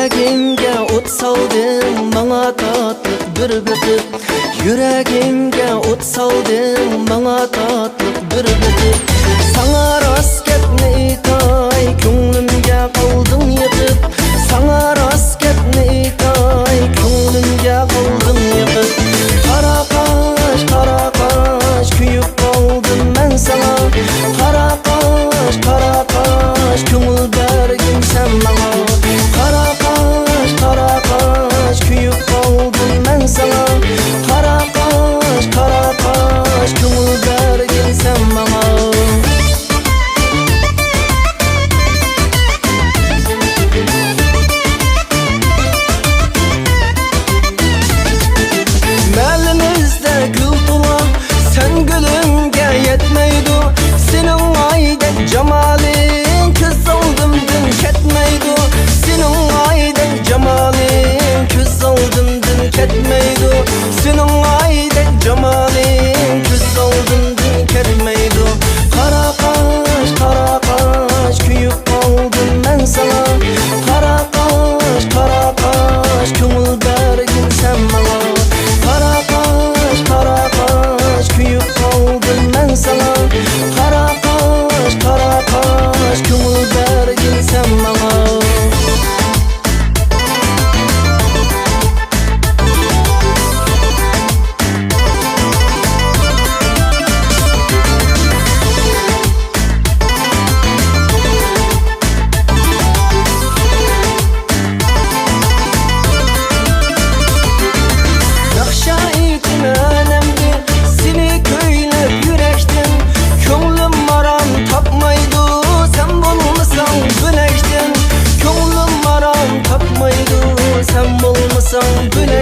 Yüreğimge ot saldın bana tatlık bir bıtık. Yüreğimge ot saldın bana tatlık bir bıtık. Sana rast ketme itay könglimge kaldım yıkıp. Sana rast ketme itay könglimge kaldım yıkıp. Qara qaş kuyup kaldım ben sana. Qara qaş köngül bergin sen bana. Qara qaş kuyup kaldım ben sana. Qara qaş köngül bergin sen bana. Melimizde gül tulan sen gülümge yetmeydu. Senin ayden cemalin köz aldım dün ketmeydu. Senin ayden cemalin köz aldım dün ketmeydu. Senin ayden cemalin köz aldım dün ketmeydu. Qara qaş kuyup kaldım ben sana. Qara qaş köngül bergin sen bana. Qara qaş kuyup kaldım ben sana. Qara qaş köngül bergin sen bana. Nahxa itin önemli seni köylep yürekten. Könglim maram tapmaydı sen bulmasan bülekten. Könglim maram tapmaydı sen bulmasan bülekten.